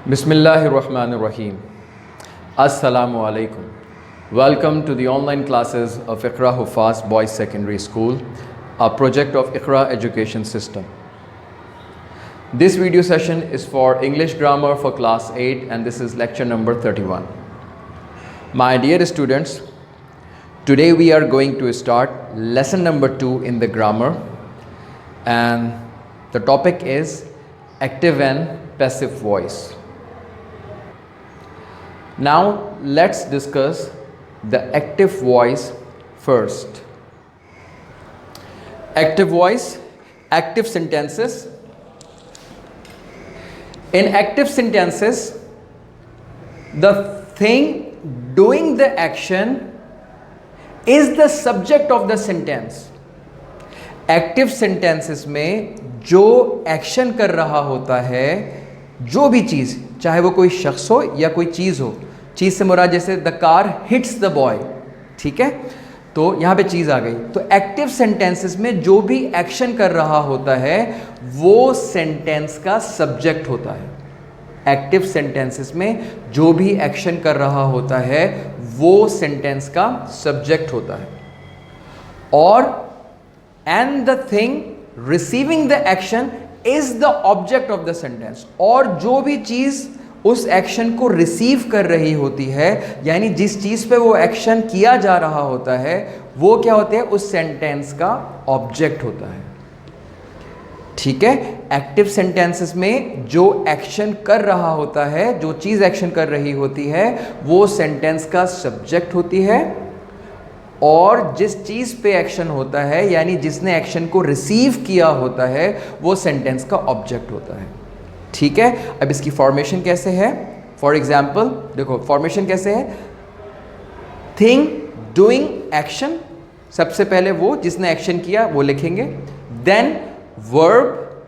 Bismillahirrahmanirrahim. Assalamu alaikum. Welcome to the online classes of Iqra Hufaz Boys Secondary School, a project of Iqra Education System. This video session is for English Grammar for Class 8 and this is lecture number 31. My dear students, today we are going to start lesson number 2 in the grammar, and the topic is active and passive voice. Now let's discuss the active voice first. Active voice, active sentences. In active sentences, the thing doing the action is the subject of the sentence. Active sentences में जो action कर रहा होता है, जो भी चीज़, चाहे वो कोई शख्स हो या कोई चीज़ हो, चीज़ से मुराद जैसे the car hits the boy, ठीक है, तो यहाँ पे चीज़ आ गई। तो एक्टिव सेंटेंसेस में जो भी एक्शन कर रहा होता है वो सेंटेंस का सब्जेक्ट होता है। एक्टिव सेंटेंसेस में जो भी एक्शन कर रहा होता है वो सेंटेंस का सब्जेक्ट होता है, और and the thing receiving the action is the object of the sentence। और जो भी चीज़ उस एक्शन को रिसीव कर रही होती है, यानी जिस चीज़ पे वो एक्शन किया जा रहा होता है, वो क्या होते हैं, उस सेंटेंस का ऑब्जेक्ट होता है। ठीक है, एक्टिव सेंटेंसेस में जो एक्शन कर रहा होता है, जो चीज़ एक्शन कर रही होती है, वो सेंटेंस का सब्जेक्ट होती है, और जिस चीज़ पे एक्शन होता है, यानी जिसने एक्शन को रिसीव किया होता है, वो सेंटेंस का ऑब्जेक्ट होता है। ठीक है, अब इसकी फॉर्मेशन कैसे है? फॉर एग्जाम्पल देखो, फॉर्मेशन कैसे है? थिंग डूइंग एक्शन, सबसे पहले वो जिसने एक्शन किया वो लिखेंगे, then verb,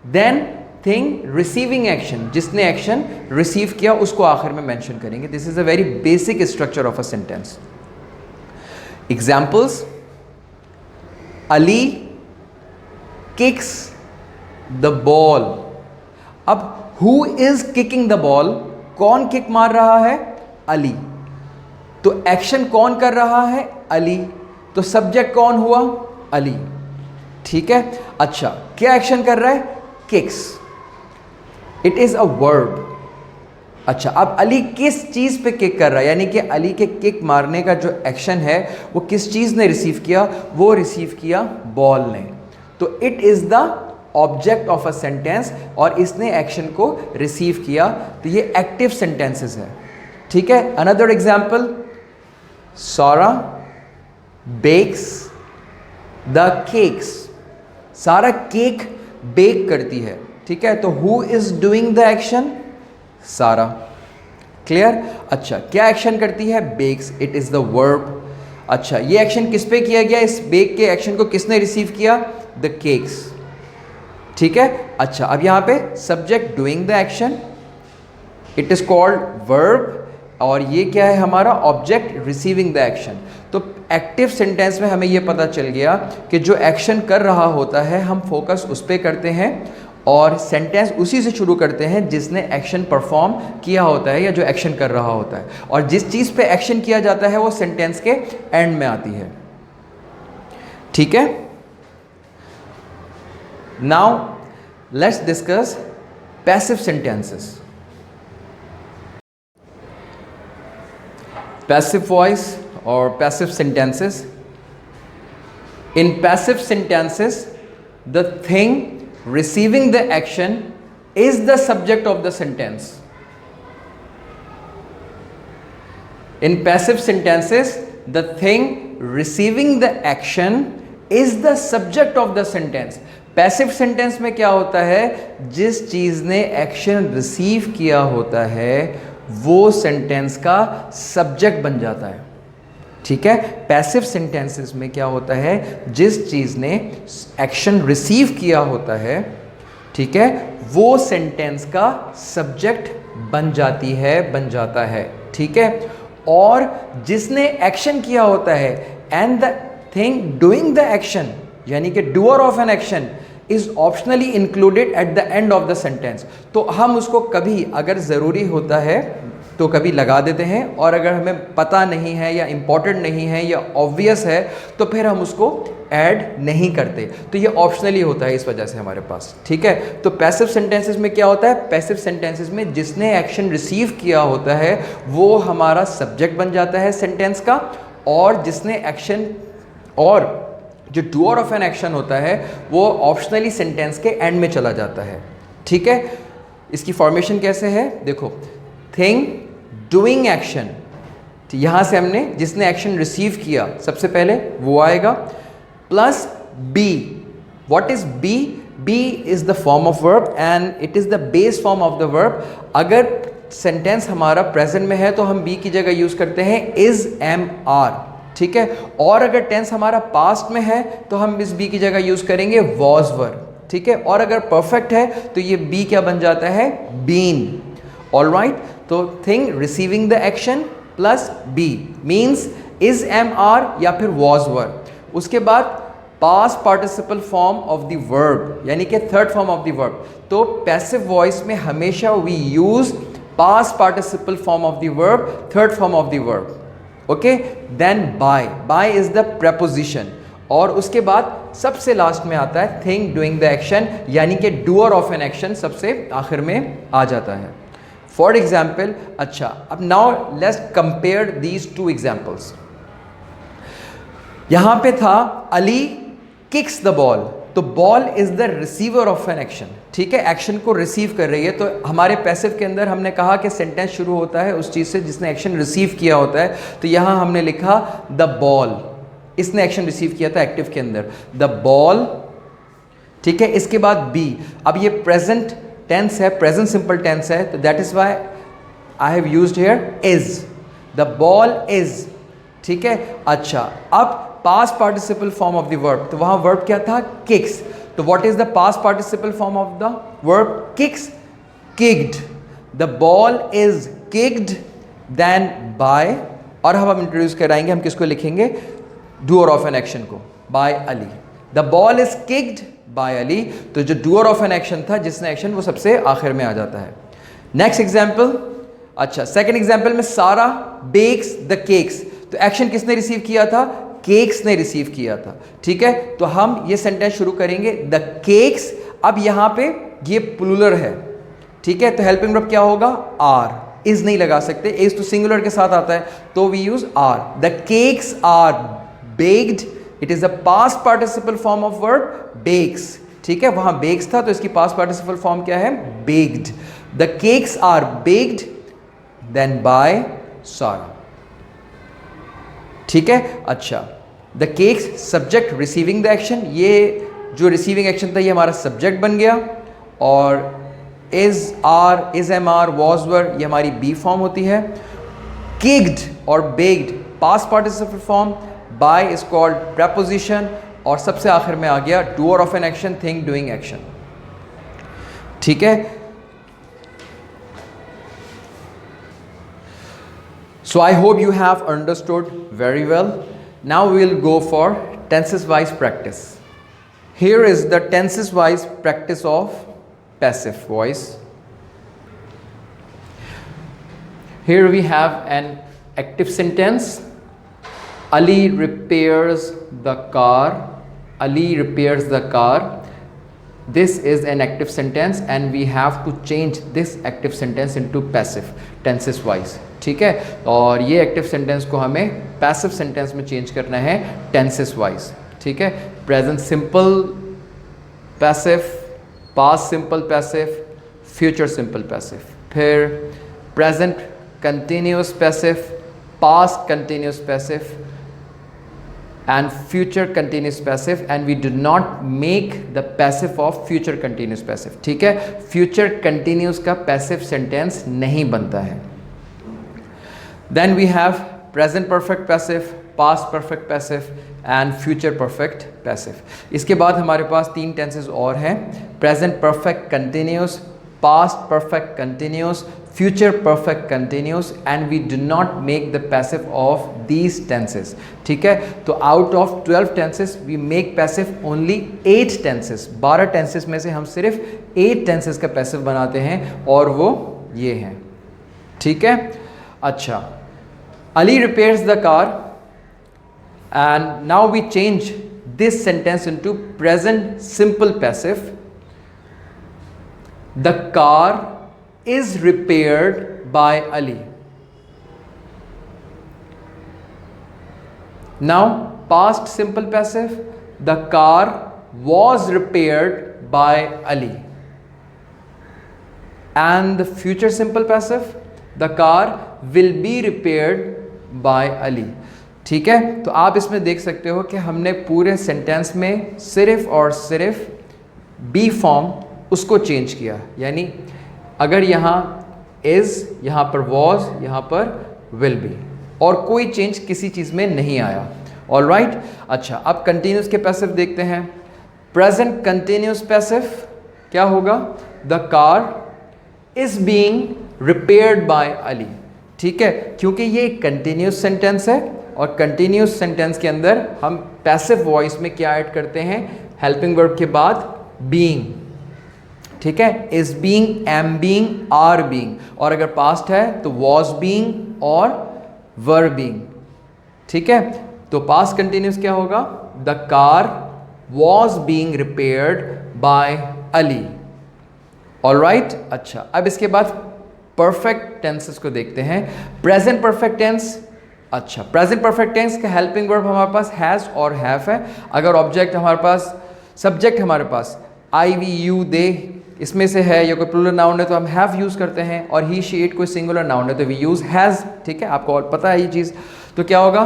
then thing receiving action, जिसने एक्शन रिसीव किया उसको आखिर में मेंशन करेंगे। This is a very basic structure of a sentence. Examples: Ali kicks the ball। अब who is kicking the ball? कौन किक मार रहा है? अली। तो एक्शन कौन कर रहा है? अली। तो सब्जेक्ट कौन हुआ? अली। ठीक है, अच्छा, क्या एक्शन कर रहा है? Kicks. It is a verb. अच्छा, अब अली किस चीज़ पे किक कर रहा है, यानी कि अली के किक मारने का जो एक्शन है वो किस चीज़ ने रिसीव किया? वो रिसीव किया बॉल ने। तो it is the object of a sentence, और इसने एक्शन को रिसीव किया, तो ये एक्टिव सेंटेंसेस है। ठीक है, another example, Sara bakes the cakes. Sara cake bake करती है, ठीक है, तो who is doing the action? Sara. Clear? अच्छा, क्या एक्शन करती है? Bakes. It is the verb. अच्छा, ये एक्शन किस पे किया गया? इस बेक के एक्शन को किसने रिसीव किया? The cakes. ठीक है, अच्छा, अब यहां पे subject doing the action, it is called verb, और ये क्या है हमारा? Object receiving the action. तो एक्टिव सेंटेंस में हमें ये पता चल गया कि जो एक्शन कर रहा होता है हम फोकस उस पर करते हैं, और सेंटेंस उसी से शुरू करते हैं जिसने एक्शन परफॉर्म किया होता है या जो एक्शन कर रहा होता है, और जिस चीज़ पे एक्शन किया जाता है वो सेंटेंस के एंड में आती है। ठीक है, now let's discuss passive sentences. Passive voice और passive sentences. In passive sentences the thing receiving the action is the subject of the sentence। In passive sentences, the thing receiving the action is the subject of the sentence। Passive sentence में क्या होता है? जिस चीज़ ने action receive किया होता है वो सेंटेंस का सब्जेक्ट बन जाता है। ठीक है, पैसिव सेंटेंसेस में क्या होता है? जिस चीज़ ने एक्शन रिसीव किया होता है, ठीक है, वो सेंटेंस का सब्जेक्ट बन जाती है, बन जाता है। ठीक है, और जिसने एक्शन किया होता है, and the thing doing the action, यानी कि doer of an action is optionally included at the end of the sentence. तो हम उसको कभी अगर ज़रूरी होता है तो कभी लगा देते हैं, और अगर हमें पता नहीं है या इम्पॉर्टेंट नहीं है या ऑब्वियस है तो फिर हम उसको ऐड नहीं करते। तो ये ऑप्शनली होता है इस वजह से हमारे पास, ठीक है। तो पैसिव सेंटेंसेस में क्या होता है, पैसिव सेंटेंसेस में जिसने एक्शन रिसीव किया होता है वो हमारा सब्जेक्ट बन जाता है सेंटेंस का, और जिसने एक्शन, और जो डूअर ऑफ एन एक्शन होता है वो ऑप्शनली सेंटेंस के एंड में चला जाता है, ठीक है। इसकी फॉर्मेशन कैसे है, देखो, थिंग डूइंग एक्शन, यहाँ से हमने जिसने एक्शन रिसीव किया सबसे पहले वो आएगा, plus B. What is B, B is the form of verb and it is the base form of the verb. अगर सेंटेंस हमारा प्रेजेंट में है तो हम बी की जगह यूज करते हैं इज एम आर, ठीक है। और अगर टेंस हमारा पास्ट में है तो हम इस बी की जगह यूज करेंगे वॉज वर, ठीक है। और अगर परफेक्ट है तो ये बी क्या बन जाता है, बीन। ऑलराइट, तो thing receiving the action plus B means is am are या फिर वॉज वर। उसके बाद past participle form of the verb, यानी कि third form of the verb. तो पैसिव वॉइस में हमेशा we use past participle form of the verb, third form of the verb, okay. Then by, by is the preposition, और उसके बाद सबसे last में आता है थिंग डूइंग द एक्शन, यानी कि डूअर ऑफ एन एक्शन सबसे आखिर में आ जाता है। फॉर एग्जाम्पल, अच्छा, अब now let's compare these two examples. यहां पे था अली किक्स द बॉल, तो ball is the receiver of an action, ठीक है, एक्शन को रिसीव कर रही है। तो हमारे पैसिव के अंदर हमने कहा कि सेंटेंस शुरू होता है उस चीज से जिसने एक्शन रिसीव किया होता है, तो यहां हमने लिखा द बॉल, इसने एक्शन रिसीव किया था एक्टिव के अंदर, द बॉल, ठीक है। इसके बाद बी, अब ये प्रेजेंट टेंस है, प्रेजेंट सिंपल टेंस है, तो that is why I have used here is, the ball is, ठीक है। अच्छा, अब past participle form of the verb, तो वहां वर्ब क्या था, किक्स। तो what is the past participle form of the verb, kicks, kicked. The ball is kicked, then by, और हम इंट्रोड्यूस कराएंगे, हम किसको लिखेंगे, डूअर ऑफ एन एक्शन को, bye Ali. The ball is kicked bye Ali, तो जो डूअर ऑफ एन एक्शन था, जिसने एक्शन, वो सबसे आखिर में आ जाता है। नेक्स्ट एग्जाम्पल, अच्छा, सेकेंड एग्जाम्पल में सारा बेक्स द केक्स, तो एक्शन किसने रिसीव किया था, केक्स ने रिसीव किया था, ठीक है। तो हम ये सेंटेंस शुरू करेंगे द केक्स, अब यहां पे ये प्लूरल है, ठीक है, तो हेल्पिंग वर्ब क्या होगा, आर, इज नहीं लगा सकते, इज तो सिंगुलर के साथ आता है, तो we use are. The cakes are baked, it is the past participle form of verb bakes, ठीक है, वहां बेक्स था तो इसकी पास्ट पार्टिसिपल फॉर्म क्या है, baked. The cakes are baked, then by Sara, ठीक है। अच्छा, the cakes subject receiving the action, ये जो रिसीविंग एक्शन था ये हमारा सब्जेक्ट बन गया, और is are, is am are, was were, ये हमारी बी फॉर्म होती है। किक्ड और baked past participle form, by is called preposition, और सबसे आखिर में आ गया doer of an action, thing doing action, ठीक है। So I hope you have understood very well. Now we will go for tenses wise practice. Here is the tenses wise practice of passive voice. Here we have an active sentence. Ali repairs the car. Ali repairs the car. This is an active sentence and we have to change this active sentence into passive tenses wise, ठीक है। और ये active sentence को हमें passive sentence में change करना है tenses wise, ठीक है। Present simple passive, past simple passive, future simple passive, फिर present continuous passive, past continuous passive and future continuous passive, and we do not make the passive of future continuous passive, ठीक है। future continuous का passive sentence नहीं बनता है। then we have present perfect passive, past perfect passive and future perfect passive। इसके बाद हमारे पास तीन tenses और हैं, present perfect continuous, past perfect continuous, future perfect continuous, and we do not make the passive of these tenses. ठीक है, तो out of 12 tenses we make passive only 8 tenses. 12 tenses में से हम सिर्फ 8 tenses का passive बनाते हैं और वो ये हैं. ठीक है, अच्छा, Ali repairs the car, and now we change this sentence into present simple passive. The car is repaired by Ali. Now past simple passive, the car was repaired by Ali. And the future simple passive, the car will be repaired by Ali. ठीक है, तो आप इसमें देख सकते हो कि हमने पूरे सेंटेंस में सिर्फ और सिर्फ बी फॉर्म उसको चेंज किया. यानी अगर यहाँ इज़, यहाँ पर वॉज, यहाँ पर विल बी, और कोई चेंज किसी चीज़ में नहीं आया. ऑल राइट, अच्छा, अब कंटिन्यूस के पैसिव देखते हैं. प्रेजेंट कंटिन्यूस पैसिव क्या होगा? The car is being repaired by Ali. ठीक है, क्योंकि ये एक कंटिन्यूस सेंटेंस है और कंटिन्यूस सेंटेंस के अंदर हम पैसिव वॉइस में क्या ऐड करते हैं? हेल्पिंग वर्ब के बाद बीइंग. ठीक है, is being, am being, are being, और अगर पास्ट है तो वॉज बीइंग और वर बीइंग. ठीक है, तो पास्ट कंटिन्यूस क्या होगा? The car was being repaired by Ali. All right, अच्छा, अब इसके बाद परफेक्ट टेंसेस को देखते हैं. Present perfect tense. अच्छा, प्रेजेंट परफेक्ट टेंस का हेल्पिंग वर्ब हमारे पास हैज़ और हैव है. अगर ऑब्जेक्ट हमारे पास, सब्जेक्ट हमारे पास आई, वी, यू, दे इसमें से है, या कोई प्लूरल नाउन है तो हम हैव यूज़ करते हैं, और ही, शी, इट कोई सिंगुलर नाउन है तो वी यूज़ हैज़. ठीक है, आपको और पता है ये चीज़. तो क्या होगा?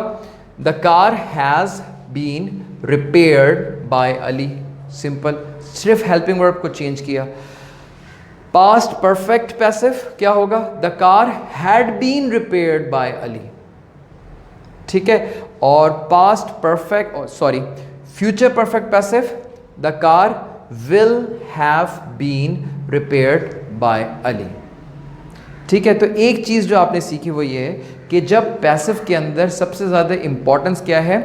The car has been repaired by Ali. Simple, सिर्फ हेल्पिंग वर्ब को चेंज किया. पास्ट परफेक्ट पैसिव क्या होगा? The car had been repaired by Ali. ठीक है, और past perfect, sorry, future perfect passive, the car will have been repaired by Ali. ठीक है, तो एक चीज़ जो आपने सीखी वो ये है कि जब पैसिव के अंदर सबसे ज़्यादा इंपॉर्टेंस क्या है?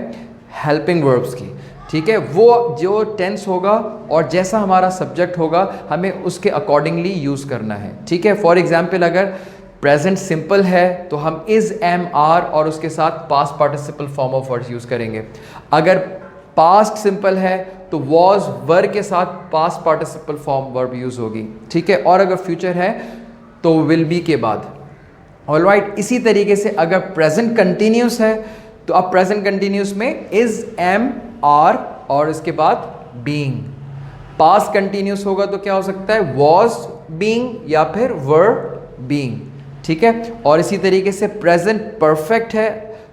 हेल्पिंग वर्ब्स की. ठीक है, वो जो टेंस होगा और जैसा हमारा सब्जेक्ट होगा हमें उसके अकॉर्डिंगली यूज़ करना है. ठीक है, फॉर एग्जाम्पल अगर प्रेजेंट सिंपल है तो हम इज़, एम, आर और उसके साथ past participle form of words use करेंगे. अगर पास्ट सिंपल है तो वॉज, वर के साथ past participle form verb use होगी. ठीक है, और अगर फ्यूचर है तो विल बी के बाद. ऑल राइट, इसी तरीके से अगर प्रेजेंट कंटिन्यूस है तो अब प्रेजेंट कंटिन्यूस में इज़, एम, आर और इसके बाद बीइंग. पास्ट कंटिन्यूस होगा तो क्या हो सकता है? वॉज बीइंग या फिर वर बीइंग. ठीक है, और इसी तरीके से प्रेजेंट परफेक्ट है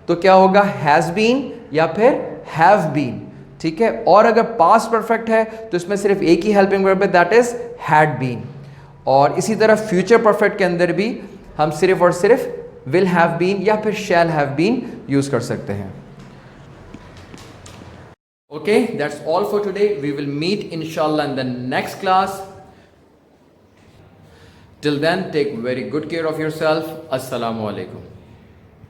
तो क्या होगा? हैज़ बीन या फिर हैव बीन. ठीक है, और अगर पास्ट परफेक्ट है तो इसमें सिर्फ एक ही हेल्पिंग वर्ब है, दैट इज हैड बीन. और इसी तरह फ्यूचर परफेक्ट के अंदर भी हम सिर्फ और सिर्फ विल हैव बीन या फिर शैल हैव बीन यूज कर सकते हैं. Okay, that's all for today. We will meet इंशाल्लाह in the next class. Till then, take very good care of yourself. अस्सलामु अलैकुम.